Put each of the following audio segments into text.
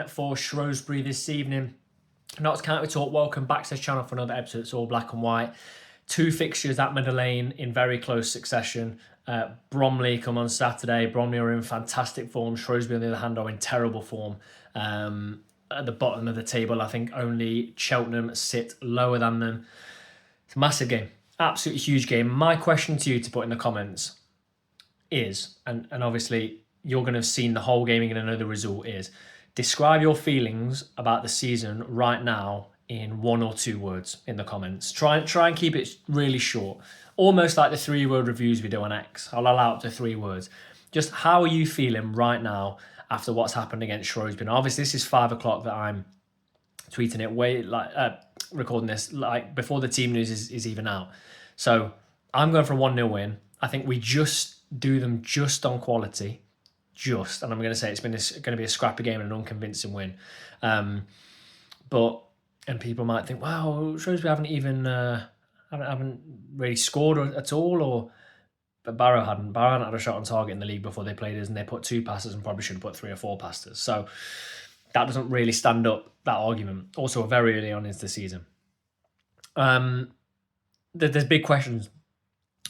for Shrewsbury this evening. Notts County Talk, welcome back to the channel for another episode. It's all black and white. Two fixtures at Meadow Lane in very close succession. Bromley come on Saturday. Bromley are in fantastic form. Shrewsbury, on the other hand, are in terrible form. At the bottom of the table, I think only Cheltenham sit lower than them. It's a massive game. Absolutely huge game. My question to you to put in the comments is, and obviously you're going to have seen the whole game, you're going to know the result is, describe your feelings about the season right now in 1 or 2 words in the comments. Try and keep it really short. Almost like the 3-word reviews we do on X. I'll allow up to 3 words. Just how are you feeling right now after what's happened against Shrewsbury? Now, obviously, this is 5 o'clock that I'm tweeting it, recording this, like before the team news is even out. So I'm going for a 1-0 win. I think we just do them just on quality. And I'm going to say it's going to be a scrappy game and an unconvincing win. And people might think, wow, Shrewsbury haven't really scored at all, but Barrow hadn't had a shot on target in the league before they played us, and they put 2 passes and probably should have put 3 or 4 passes. So that doesn't really stand up, that argument. Also, very early on into the season. There's big questions,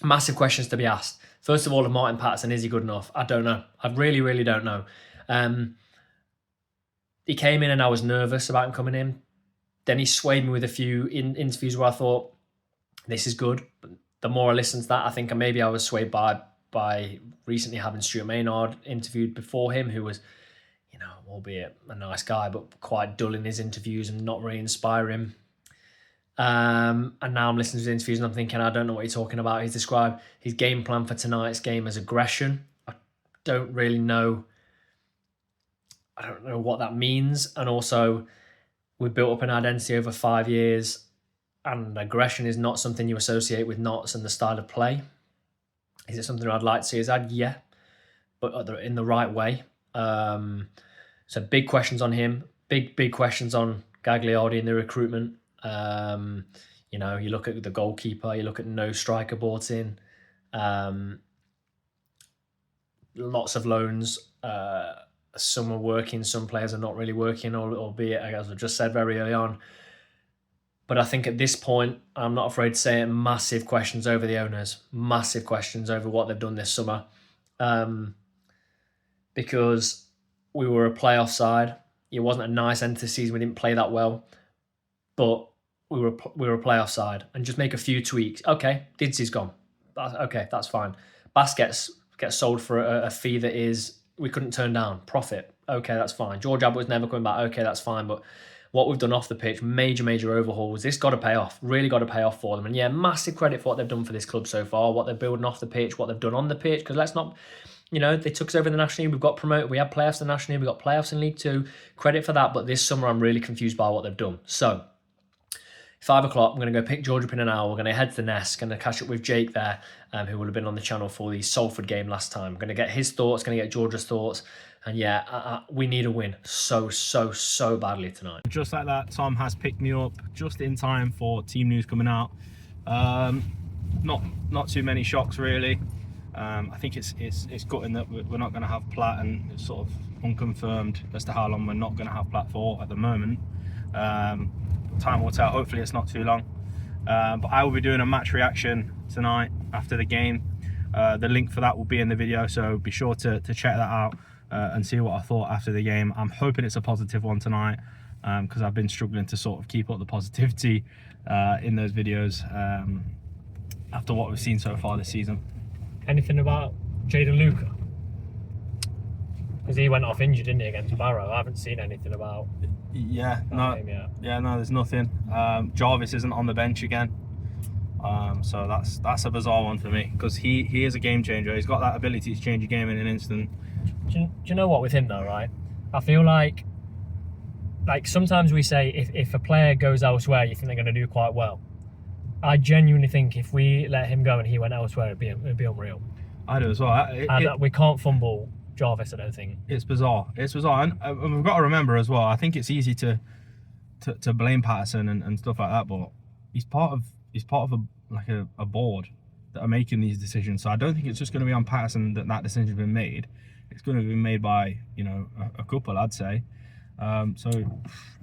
massive questions to be asked. First of all, of Martin Patterson, is he good enough? I don't know. I really, really don't know. He came in and I was nervous about him coming in. Then he swayed me with a few interviews where I thought, this is good. But the more I listened to that, I think maybe I was swayed by recently having Stuart Maynard interviewed before him, who was, albeit a nice guy, but quite dull in his interviews and not really inspiring. And now I'm listening to his interviews and I'm thinking, I don't know what you're talking about. He's described his game plan for tonight's game as aggression. I don't know what that means. And also, we built up an identity over 5 years, and aggression is not something you associate with Notts and the style of play. Is it something I'd like to see as ad? Yeah, but in the right way. So big questions on him. Big questions on Gagliardi and the recruitment. You look at the goalkeeper, you look at no striker bought in, lots of loans, some are working, some players are not really working, albeit, as I just said very early on. But I think at this point, I'm not afraid to say it, massive questions over the owners, massive questions over what they've done this summer, because we were a playoff side. It wasn't a nice end to the season, we didn't play that well, but we were a playoff side, and just make a few tweaks. Okay, Didsy's gone. Okay, that's fine. Bass gets sold for a fee that is we couldn't turn down. Profit. Okay, that's fine. George Abbott's never coming back. Okay, that's fine. But what we've done off the pitch, major overhauls. This got to pay off. Really got to pay off for them. And yeah, massive credit for what they've done for this club so far. What they're building off the pitch. What they've done on the pitch. Because let's not. They took us over in the National League. We've got promoted. We had playoffs in the National League. We've got playoffs in League 2. Credit for that. But this summer, I'm really confused by what they've done. So 5 o'clock, I'm going to go pick George up in an hour. We're going to head to the Nest, going to catch up with Jake there, who will have been on the channel for the Salford game last time. I'm going to get his thoughts, going to get George's thoughts. And yeah, we need a win so badly tonight. Just like that, Tom has picked me up just in time for team news coming out. Not too many shocks really. I think it's gutting that we're not going to have Platt, and it's sort of unconfirmed as to how long we're not going to have Platt for at the moment. Time will tell. Hopefully it's not too long, but I will be doing a match reaction tonight after the game. The link for that will be in the video, so be sure to check that out and see what I thought after the game. I'm hoping it's a positive one tonight, because I've been struggling to sort of keep up the positivity in those videos after what we've seen so far this season. Anything about Jaden Luca? Because he went off injured, didn't he, against Barrow? I haven't seen anything about no, there's nothing. Jarvis isn't on the bench again, so that's a bizarre one for me, because he is a game changer. He's got that ability to change a game in an instant. Do you know what, with him though, right? I feel like sometimes we say if a player goes elsewhere, you think they're going to do quite well. I genuinely think if we let him go and he went elsewhere, it'd be unreal. I do as well. We can't fumble Jarvis, I don't think. It's bizarre. And we've got to remember as well, I think it's easy to blame Patterson and stuff like that, but he's part of a board that are making these decisions. So I don't think it's just going to be on Patterson that decision's been made. It's going to be made by a couple, I'd say. So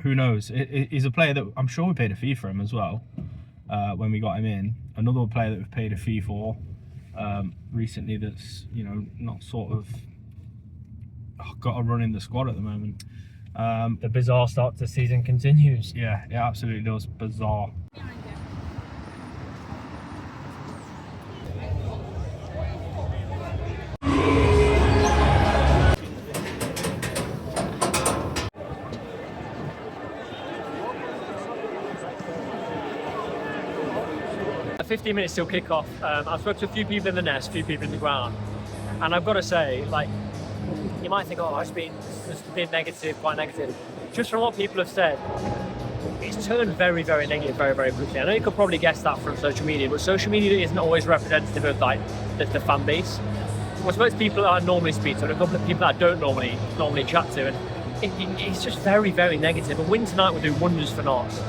who knows? He's a player that I'm sure we paid a fee for him as well when we got him in. Another player that we've paid a fee for recently that's, you know, not sort of got a run in the squad at the moment. The bizarre start to the season continues. Yeah, it absolutely does. Bizarre. At 15 minutes till kick-off, I've spoken to a few people in the nest, a few people in the ground, and I've got to say, like, you might think, oh, it's been negative, quite negative. Just from what people have said, it's turned very, very negative very, very quickly. I know you could probably guess that from social media, but social media isn't always representative of like the fan base. I suppose people that I normally speak to, and a couple of people that I don't normally chat to, and it's just very, very negative. A win tonight would do wonders for Notts.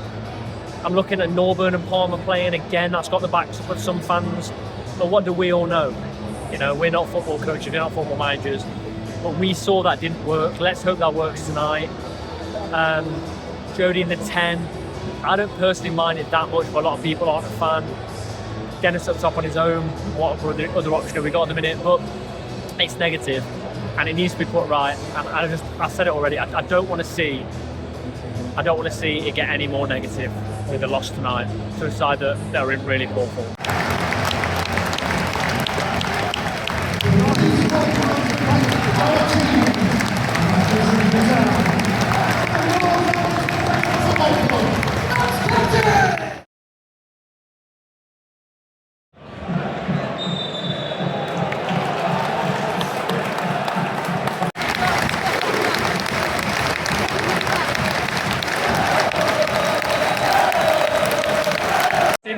I'm looking at Norburn and Palmer playing again. That's got the backs up of some fans. But what do we all know? You know, we're not football coaches, we're not football managers. But we saw that didn't work. Let's hope that works tonight. Jody in the 10. I don't personally mind it that much, but a lot of people aren't a fan. Dennis up top on his own. What other option have we got at the minute? But it's negative, and it needs to be put right. And I said it already. I don't want to see it get any more negative with the loss tonight to a side that they're in really poor form.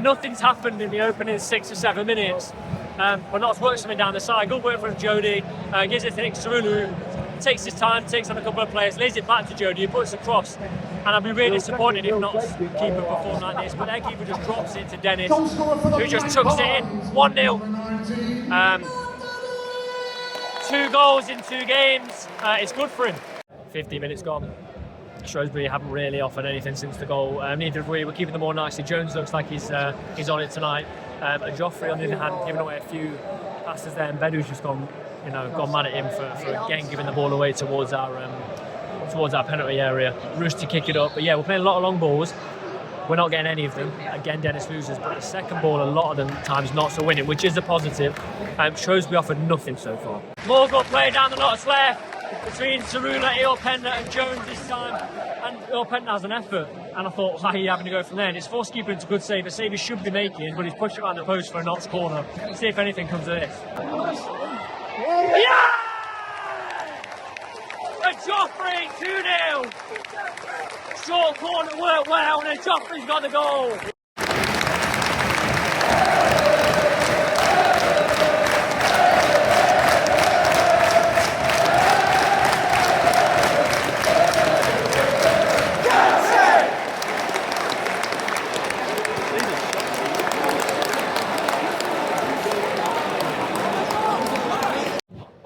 Nothing's happened in the opening 6 or 7 minutes. But Notts works something down the side. Good work from Jody. Gives it to Nick Cerullo. Takes his time, takes on a couple of players, lays it back to Jody, puts it across. And I'd be really disappointed if Notts keeper performed like this. But their keeper just drops it to Dennis, who just chucks it in. 1-0. 2 goals in 2 games. It's good for him. 15 minutes gone. Shrewsbury haven't really offered anything since the goal. Neither have we. We're keeping them more nicely. Jones looks like he's on it tonight. And Joffrey, on the other hand, giving away a few passes there, and Bedu's just gone mad at him for again giving the ball away towards our penalty area. Rush to kick it up, but yeah, we're playing a lot of long balls. We're not getting any of them. Again, Dennis loses, but the second ball, a lot of them times not so winning, which is a positive. Shrewsbury offered nothing so far. Morgan playing down the Notts left between Cerullo, Ilpenda and Jones this time, and Ilpenda has an effort, and I thought, why are you having to go from there? And his force keeper into a good save, a save he should be making, but he's pushed it around the post for a Notts corner. See if anything comes of this. Yeah! And Joffrey, 2-0! Short corner worked well, and Joffrey's got the goal!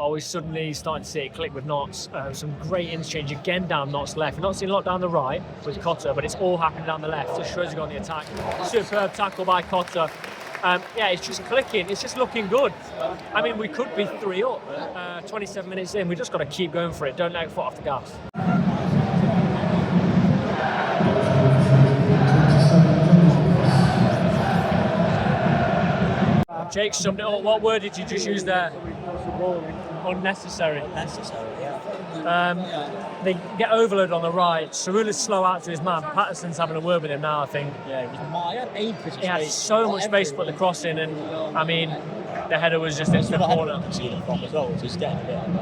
We're suddenly starting to see it click with Notts. Some great interchange again down Notts left. We're not seeing a lot down the right with Cotter, but it's all happening down the left. So Shrewsbury on the attack. Superb tackle by Cotter. Yeah, it's just clicking. It's just looking good. I mean, we could be 3 up. 27 minutes in. We just got to keep going for it. Don't let foot off the gas. Jake summed it up. What word did you just use there? Unnecessary. Unnecessary, yeah. They get overload on the right. Cerullo's slow out to his man. Patterson's having a word with him now, I think. Yeah, he had so much space to put the cross in, and I mean, the header was just into the corner.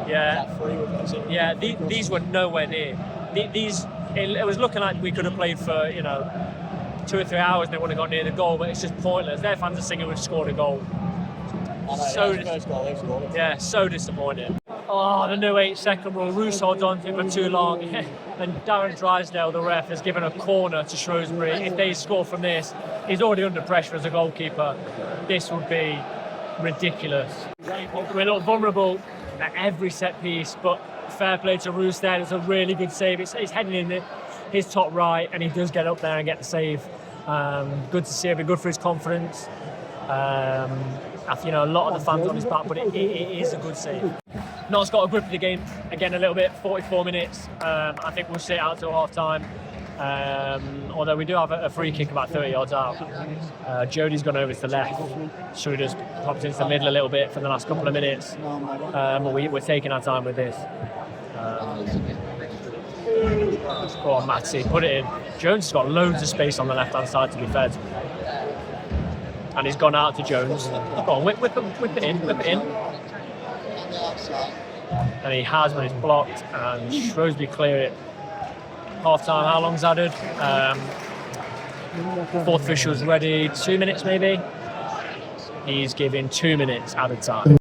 Yeah, these were nowhere near. It was looking like we could have played for 2 or 3 hours and they wouldn't have got near the goal, but it's just pointless. Their fans are singing we've scored a goal. Yeah, so disappointing. Oh, the new 8-second rule. Roos holds on to it for too long. And Darren Drysdale, the ref, has given a corner to Shrewsbury. If they score from this, he's already under pressure as a goalkeeper. This would be ridiculous. We look vulnerable at every set piece, but fair play to Roos there. It's a really good save. He's heading in his top right, and he does get up there and get the save. Good to see him. Good for his confidence. A lot of the fans on his back, but it is a good save. Notts got a grip of the game again a little bit. 44 minutes. I think we'll sit out till half time. Although we do have a free kick about 30 yards out. Jody's gone over to the left. Schroeder's popped into the middle a little bit for the last couple of minutes. But we're taking our time with this. Go on, Matchday, put it in. Jones has got loads of space on the left-hand side, to be fair to him. And he's gone out to Jones. Go on, whip it in. And he has, but it's blocked. And Shrewsbury clear it. Half-time, how long's added? Fourth official's ready. 2 minutes, maybe? He's given 2 minutes added time.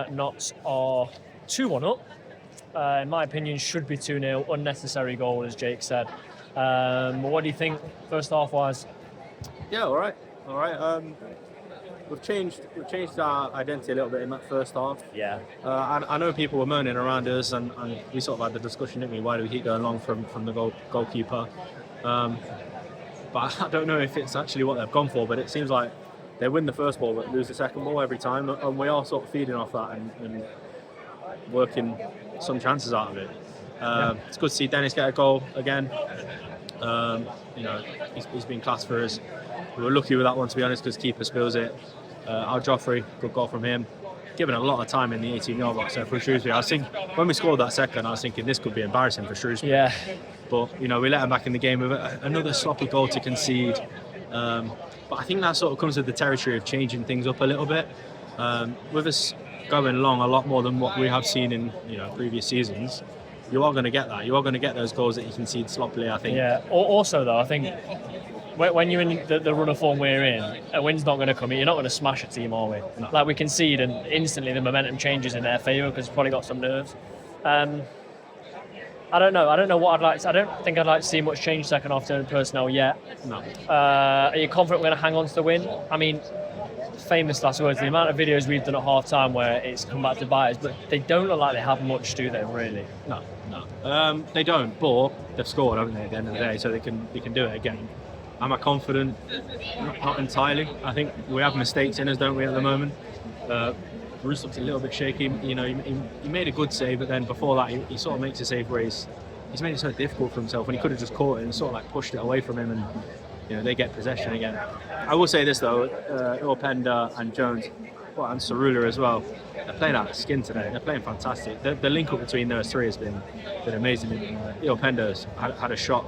Notts are 2-1 up. In my opinion, should be 2-0. Unnecessary goal, as Jake said. What do you think, first half-wise? Yeah, all right. We've changed our identity a little bit in that first half. Yeah. I know people were moaning around us, and we sort of had the discussion, didn't we? Why do we keep going long from the goalkeeper? But I don't know if it's actually what they've gone for, but it seems like they win the first ball but lose the second ball every time, and we are sort of feeding off that and working some chances out of it. It's good to see Dennis get a goal again. He's been class for us. We were lucky with that one, to be honest, because keeper spills it. Al Joffrey, good goal from him. Given a lot of time in the 18-yard box there for Shrewsbury. I think when we scored that second, I was thinking this could be embarrassing for Shrewsbury. Yeah. But we let him back in the game with another sloppy goal to concede. But I think that sort of comes with the territory of changing things up a little bit. With us going along a lot more than what we have seen in previous seasons, you are going to get that. You are going to get those goals that you concede sloppily, I think. Yeah. Also, though, I think when you're in the run of form we're in, a win's not going to come in. You're not going to smash a team, are we? No. Like, we concede and instantly the momentum changes in their favour because we've probably got some nerves. I don't know what I'd like. I don't think I'd like to see much change second half turn personnel yet. No. Are you confident we're going to hang on to the win? I mean, famous last words, the amount of videos we've done at half time where it's come back to bite us, but they don't look like they have much, do they, really? No. They don't, but they've scored, haven't they, at the end of the day, so they can do it again. Am I confident? Not entirely. I think we have mistakes in us, don't we, at the moment? Bruce looks a little bit shaky. He made a good save, but then before that, he sort of makes a save where he's made it so difficult for himself when he could have just caught it and sort of like pushed it away from him, and they get possession again. I will say this though, Ilpenda and Jones, and Cerula as well, they're playing out of skin today. They're playing fantastic. The link up between those three has been amazing. Ilpenda's had a shot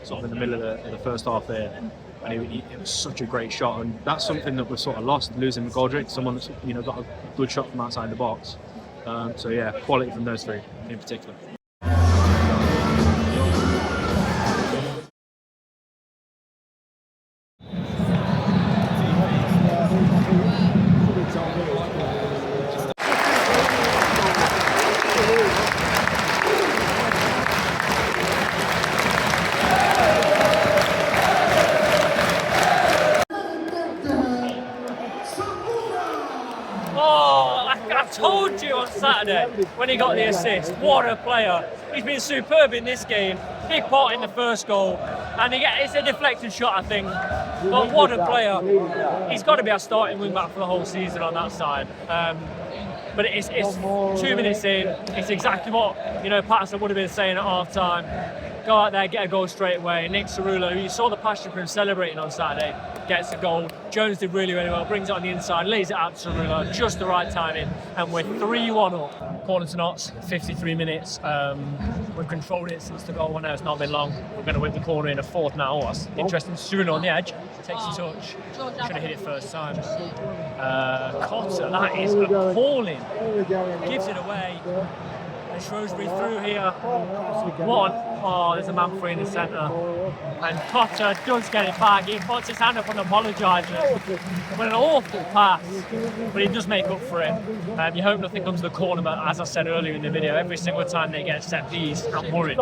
sort of in the middle of the first half there, and it was such a great shot, and that's something that we've sort of lost, losing McGoldrick, someone that's got a good shot from outside the box. So yeah, quality from those three in particular. I told you on Saturday when he got the assist, what a player. He's been superb in this game, big part in the first goal, and it's a deflected shot, I think, but what a player. He's got to be our starting wing back for the whole season on that side. But it's 2 minutes in, it's exactly what Patterson would have been saying at half time. Go out there, get a goal straight away. Nick Cerula, who you saw the passion for him celebrating on Saturday, gets a goal. Jones did really, really well, brings it on the inside, lays it out to Cerula, just the right timing, and we're 3-1 up. Corner to Notts, 53 minutes. We've controlled it since the goal went out. It's not been long. We're going to whip the corner in a fourth now. Oh, that's interesting. Cerula on the edge, takes a touch. Should have hit it first time. Cotter, that is appalling. Gives it away. And Shrewsbury through here. There's a man free in the centre. And Cotter does get it back. He puts his hand up and apologises. With an awful pass, but he does make up for it. You hope nothing comes to the corner, but as I said earlier in the video, every single time they get a set piece, I'm worried.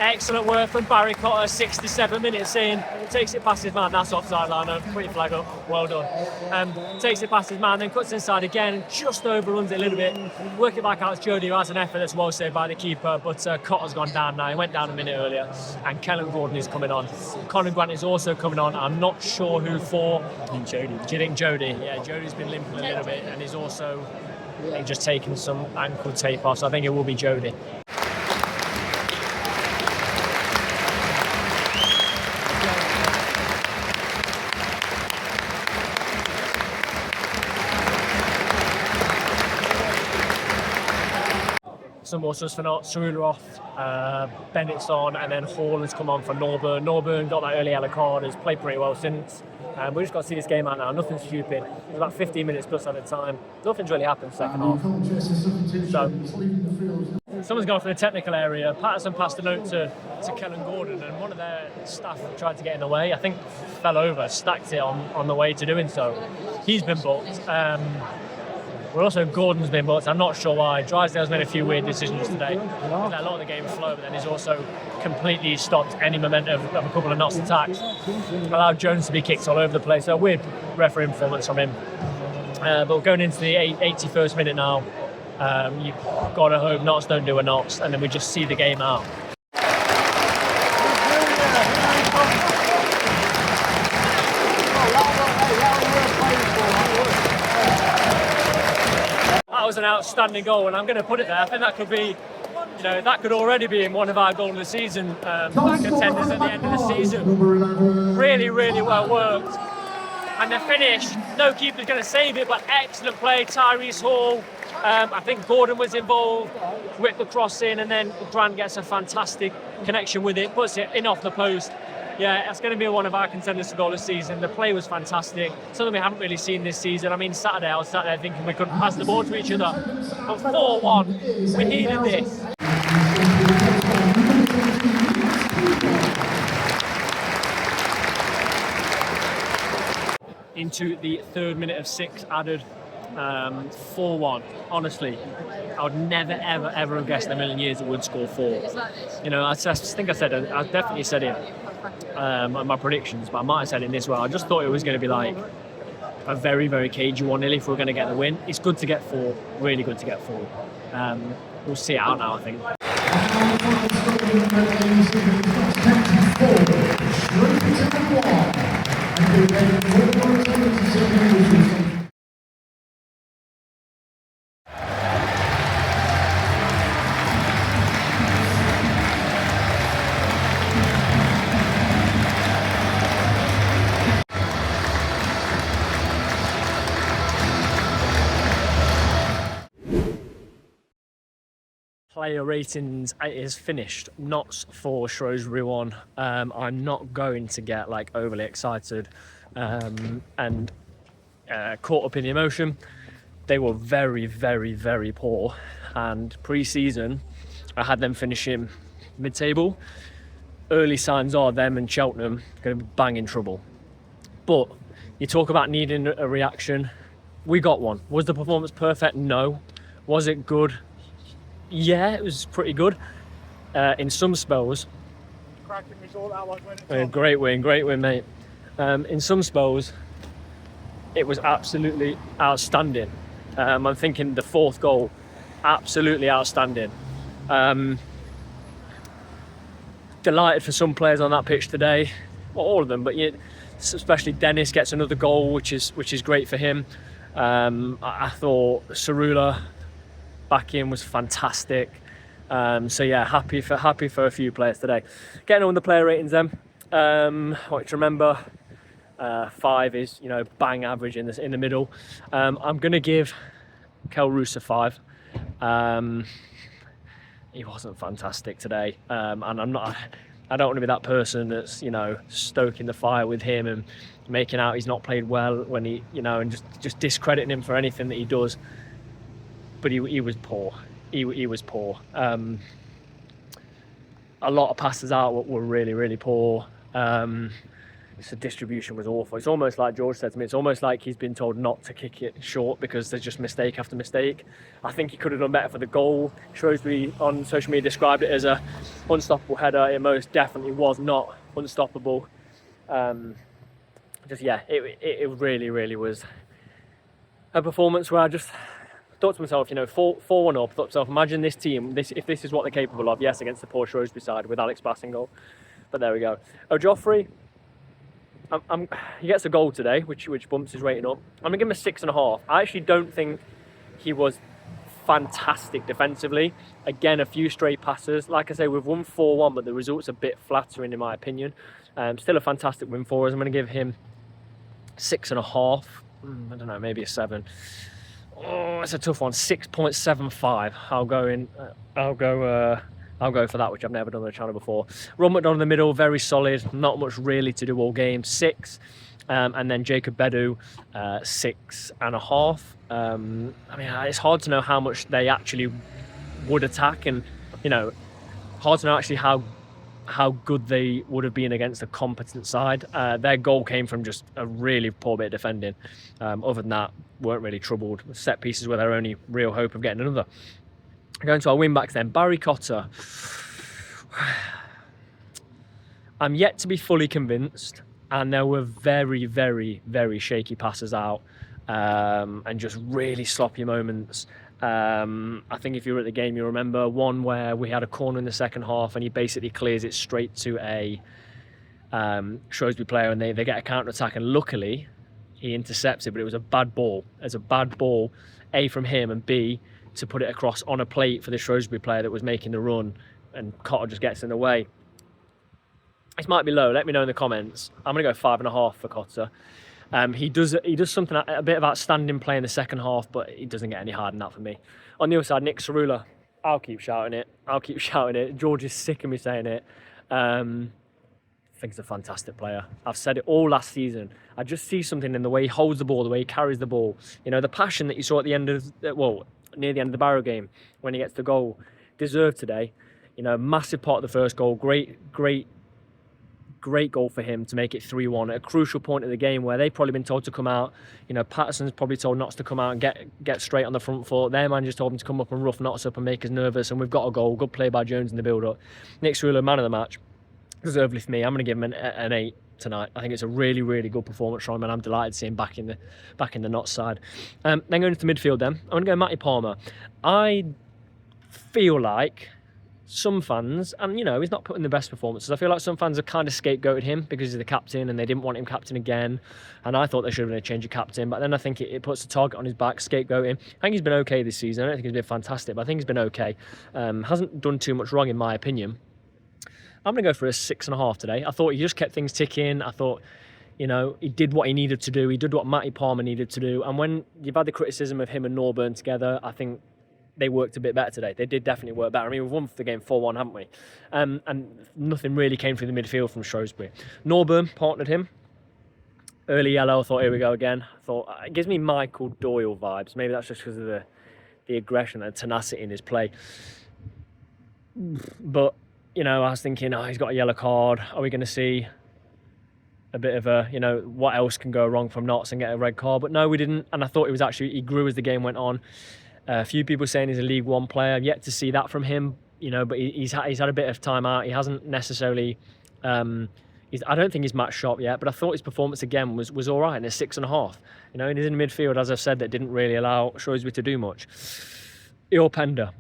Excellent work from Barry Cotter, 67 minutes in. Takes it past his man. That's offside line. Put your flag up. Well done. Takes it past his man, then cuts inside again. Just overruns it a little bit. Work it back out to Jody, who has an effort that's well saved by the keeper. But Cotter's gone down now. He went down a minute earlier. And Kellen Gordon is coming on. Conor Grant is also coming on. I'm not sure who for. I think Jody. Do you think Jody? Yeah, Jody's been limping a little bit and he's also just taken some ankle tape off. So I think it will be Jody. Some more subs for Cerula off, Bennett's on, and then Hall has come on for Norburn. Norburn got that early yellow card, has played pretty well since. We just got to see this game out now, nothing stupid. It was about 15 minutes plus at a time. Nothing's really happened second half. So, someone's gone from the technical area. Patterson passed a note to Kellen Gordon, and one of their staff tried to get in the way. I think fell over, stacked it on the way to doing so. He's been booked. Well, also Gordon's been booked. I'm not sure why. Drysdale's made a few weird decisions today. He's let a lot of the game flow, but then he's also completely stopped any momentum of a couple of Notts attacks. Allowed Jones to be kicked all over the place. So a weird referee performance from him. But going into the 81st minute now, you've got to hope Notts don't do a Notts, and then we just see the game out. That was an outstanding goal, and I'm going to put it there. I think that could be, that could already be in one of our goal of the season contenders at the end of the season. Really, really well worked. And the finish, no keeper's going to save it, but excellent play. Tyrese Hall, I think Gordon was involved, whipped the cross in, and then Grant gets a fantastic connection with it, puts it in off the post. Yeah, that's going to be one of our contenders to goal this season. The play was fantastic, something we haven't really seen this season. I mean, I was sat there thinking we couldn't pass the ball to each other. But 4-1, we needed this. Into the 3rd minute of 6 added, 4-1. Honestly, I would never, ever, ever have guessed in a million years it would score 4. I think I definitely said it in my predictions, but I might have said it in this way. I just thought it was going to be like a very, very cagey 1-0 if we're going to get the win. It's good to get 4, really good to get 4. We'll see it out now, I think. Player ratings is finished. Notts for Shrewsbury 1. I'm not going to get overly excited and caught up in the emotion. They were very, very, very poor, and pre-season I had them finishing mid-table. Early signs are them and Cheltenham going to be bang in trouble. But you talk about needing a reaction. We got one. Was the performance perfect? No. Was it good? Yeah, it was pretty good. In some spells, Cracking result that was, wasn't it? great win, mate. In some spells, it was absolutely outstanding. I'm thinking the 4th goal, absolutely outstanding. Delighted for some players on that pitch today, well, all of them, but especially Dennis gets another goal, which is great for him. I thought Cerula back in was fantastic. So yeah, happy for a few players today. Getting on the player ratings then. What to remember, 5 is bang average in the middle. I'm gonna give Kel Roos a 5. He wasn't fantastic today, and I don't want to be that person that's stoking the fire with him and making out he's not played well when he and just discrediting him for anything that he does. But he was poor. He was poor. A lot of passes out were really, really poor. the distribution was awful. It's almost like George said to me, it's almost like he's been told not to kick it short because there's just mistake after mistake. I think he could have done better for the goal. Shrewsbury on social media described it as a unstoppable header. It most definitely was not unstoppable. It really was a performance where I just thought to myself, 4-1 up, thought to myself, imagine this team, if this is what they're capable of, yes, against the poor Shrewsbury side with Alex Bass in goal. But there we go. Joffrey, he gets a goal today, which bumps his rating up. I'm going to give him a 6.5. I actually don't think he was fantastic defensively. Again, a few stray passes. Like I say, we've won 4-1, but the result's a bit flattering in my opinion. Still a fantastic win for us. I'm going to give him 6.5. I don't know, maybe a 7. Oh, it's a tough one. 6.75. I'll go for that, which I've never done on the channel before. Ron McDonald in the middle, very solid. Not much really to do all game. 6. And then Jacob Bedu, 6.5. It's hard to know how much they actually would attack, and hard to know actually how good they would have been against a competent side. Their goal came from just a really poor bit of defending. Other than that, weren't really troubled. Set pieces were their only real hope of getting another. Going to our wing backs then, Barry Cotter. I'm yet to be fully convinced, and there were very, very, very shaky passes out, and just really sloppy moments. I think if you were at the game, you remember one where we had a corner in the second half and he basically clears it straight to a Shrewsbury player, and they get a counter-attack, and luckily he intercepts it, but it was a bad ball. It's a bad ball, A, from him, and B, to put it across on a plate for the Shrewsbury player that was making the run, and Cotter just gets in the way. This might be low, let me know in the comments. I'm going to go 5.5 for Cotter. He does something, a bit of outstanding play in the second half, but he doesn't get any harder than that for me. On the other side, Nick Cerula, I'll keep shouting it. George is sick of me saying it. I think he's a fantastic player. I've said it all last season. I just see something in the way he holds the ball, the way he carries the ball. The passion that you saw at the end of, near the end of the Barrow game when he gets the goal, deserved today. Massive part of the first goal. Great goal for him to make it 3-1 at a crucial point of the game where they've probably been told to come out. Patterson's probably told Notts to come out and get straight on the front foot. Their man just told him to come up and rough Notts up and make us nervous, and we've got a goal. Good play by Jones in the build-up. Nick Cerula, man of the match. Deservedly for me. I'm going to give him an 8 tonight. I think it's a really, really good performance from him, and I'm delighted to see him back in the Notts side. Then going into midfield then, I'm going to go Matty Palmer. I feel like some fans, and he's not putting the best performances, I feel like some fans have kind of scapegoated him because he's the captain and they didn't want him captain again, and I thought there should have been a change of captain, but then I think it puts a target on his back, scapegoating. I think he's been okay this season. I don't think he's been fantastic, but I think he's been okay. Hasn't done too much wrong in my opinion. I'm going to go for a 6.5 today. I thought he just kept things ticking. I thought, he did what he needed to do. He did what Matty Palmer needed to do. And when you've had the criticism of him and Norburn together, I think they worked a bit better today. They did definitely work better. We've won the game 4-1, haven't we? And nothing really came through the midfield from Shrewsbury. Norburn partnered him. Early yellow, I thought, here we go again. I thought, it gives me Michael Doyle vibes. Maybe that's just because of the aggression and tenacity in his play. But, I was thinking, he's got a yellow card. Are we going to see a bit of a, what else can go wrong from Notts and get a red card? But no, we didn't. And I thought he grew as the game went on. A few people saying he's a League One player. I've yet to see that from him, but he's had a bit of time out. He hasn't necessarily, I don't think he's match sharp yet, but I thought his performance again was all right, and it's 6.5. And he's in midfield, as I've said, that didn't really allow Shrewsbury to do much. Pender.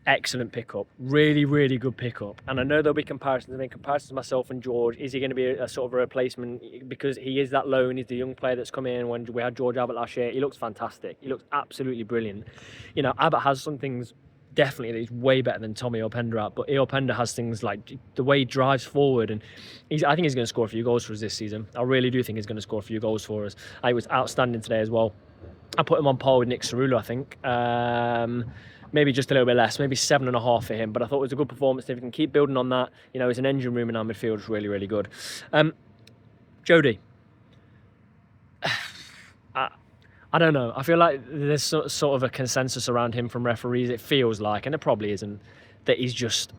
Excellent pickup, really, really good pickup. And I know there'll be comparisons. I mean, comparisons to myself and George. Is he going to be a sort of a replacement? Because he is that loan. He's the young player that's come in. When we had George Abbott last year, he looks fantastic. He looks absolutely brilliant. Abbott has some things definitely that he's way better than Tommy Openda at. But Openda has things like the way he drives forward, and I think he's going to score a few goals for us this season. I really do think he's going to score a few goals for us. He was outstanding today as well. I put him on par with Nick Cerula, I think. Maybe just a little bit less, maybe 7.5 for him. But I thought it was a good performance. If we can keep building on that, it's an engine room in our midfield. It's really, really good. Jody. I don't know. I feel like there's sort of a consensus around him from referees. It feels like, and it probably isn't, that he's just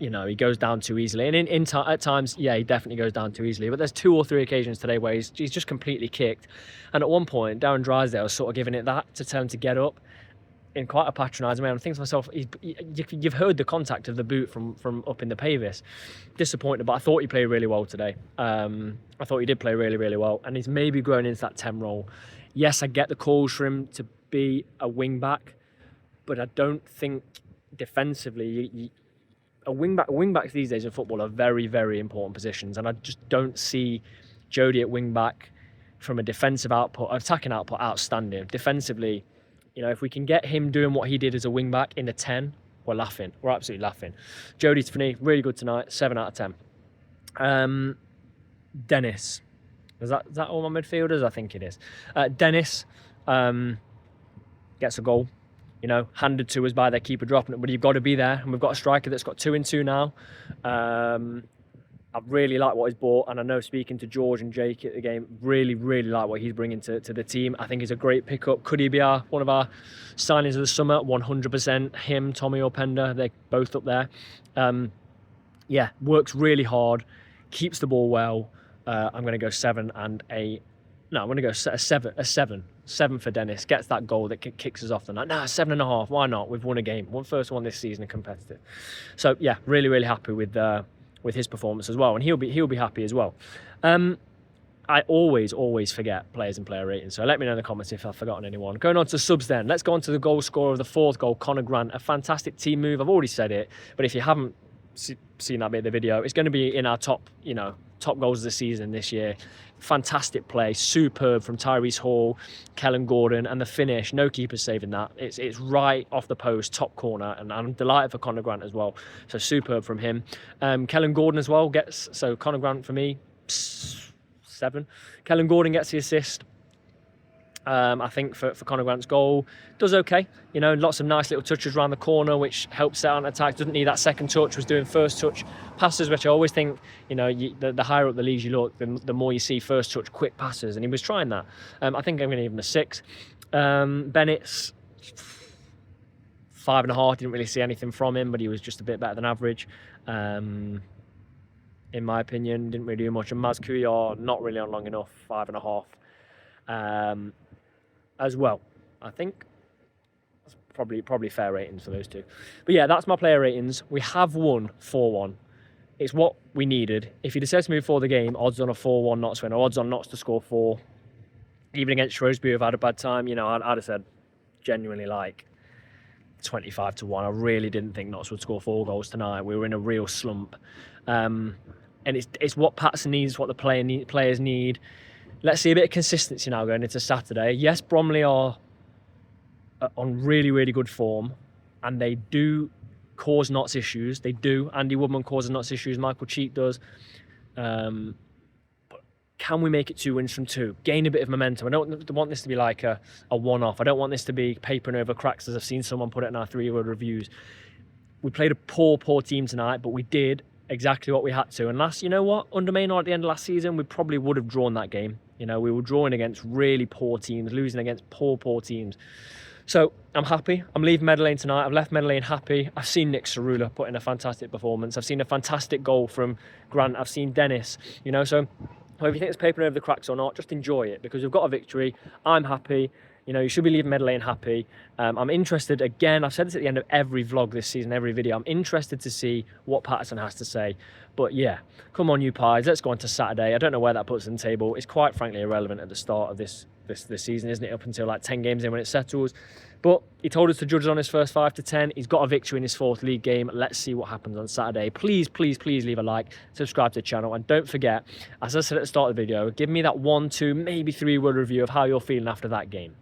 you know, he goes down too easily. And at times, yeah, he definitely goes down too easily. But there's 2 or 3 occasions today where he's just completely kicked. And at one point, Darren Drysdale was sort of giving it that to tell him to get up in quite a patronising way. I'm thinking to myself, you've heard the contact of the boot from up in the pavis. Disappointed, but I thought he played really well today. I thought he did play really, really well. And he's maybe grown into that 10 role. Yes, I get the calls for him to be a wing back, but I don't think defensively wing backs these days in football are very, very important positions, and I just don't see Jody at wing back from a defensive output, attacking output, outstanding. Defensively, you know, if we can get him doing what he did as a wing back in the 10, we're laughing. We're absolutely laughing. Jody, for me, really good tonight, 7 out of 10. Dennis, is that all my midfielders? I think it is. Dennis gets a goal. You know, handed to us by their keeper dropping it, but you've got to be there. And we've got a striker that's got 2 in 2 now. I really like what he's brought, and I know speaking to George and Jake at the game, really, really like what he's bringing to the team. I think he's a great pickup. Could he be one of our signings of the summer? 100%. Him, Tommy Openda, they're both up there. Yeah, works really hard, keeps the ball well. I'm going to go 7 and a... No, I'm going to go a 7. 7 for Dennis. Gets that goal that kicks us off the night. 7.5. Why not? We've won a game. First one this season, competitive. So yeah, really, really happy with his performance as well, and he'll be happy as well. I always forget players and player ratings, so let me know in the comments if I've forgotten anyone. Going on to subs then. Let's go on to the goal scorer of the 4th goal, Conor Grant. A fantastic team move. I've already said it, but if you haven't seen that bit of the video, it's going to be in our top goals of the season this year. Fantastic play, superb from Tyrese Hall, Kellen Gordon, and the finish, no keeper saving that. It's right off the post, top corner, and I'm delighted for Conor Grant as well. So superb from him. Kellen Gordon as well so Conor Grant for me, 7. Kellen Gordon gets the assist. I think for Conor Grant's goal, does okay. You know, lots of nice little touches around the corner, which helps set on attack. Doesn't need that second touch. Was doing first touch passes, which I always think, you know, the higher up the leagues you look, the more you see first touch quick passes, and he was trying that. I think I'm going to give him a 6. Bennett's 5.5. Didn't really see anything from him, but he was just a bit better than average. In my opinion, didn't really do much. And Maz Kuyar, not really on long enough, 5.5. As well, I think that's probably fair ratings for those 2. But yeah, that's my player ratings. We have won 4-1. It's what we needed. If you decide to move forward the game, odds on a 4-1 Notts win, or odds on Notts to score 4, even against Shrewsbury, who've had a bad time, you know, I'd have said genuinely like 25 to 1. I really didn't think Notts would score 4 goals tonight. We were in a real slump, and it's what Patson needs, what the players need. Let's see a bit of consistency now going into Saturday. Yes, Bromley are on really, really good form, and they do cause Notts issues. They do. Andy Woodman causes Notts issues. Michael Cheek does. But can we make it 2 wins from 2? Gain a bit of momentum. I don't want this to be like a one-off. I don't want this to be papering over cracks, as I've seen someone put it in our 3-word reviews. We played a poor team tonight, but we did exactly what we had to. And you know what? Under Maynard at the end of last season, we probably would have drawn that game. You know, we were drawing against really poor teams, losing against poor teams. So I'm happy. I'm leaving Meadow Lane tonight. I've left Meadow Lane happy. I've seen Nick Cerula put in a fantastic performance. I've seen a fantastic goal from Grant. I've seen Dennis. You know, so whether you think it's papering over the cracks or not, just enjoy it, because we've got a victory. I'm happy. You know, you should be leaving Meadow Lane happy. I'm interested, again, I've said this at the end of every vlog this season, every video, I'm interested to see what Patterson has to say. But yeah, come on you Pies, let's go on to Saturday. I don't know where that puts us in the table. It's quite frankly irrelevant at the start of this season, isn't it? Up until like 10 games in when it settles. But he told us to judge on his first 5 to 10. He's got a victory in his 4th league game. Let's see what happens on Saturday. Please, please, please leave a like, subscribe to the channel, and don't forget, as I said at the start of the video, give me that 1, 2, maybe 3 word review of how you're feeling after that game.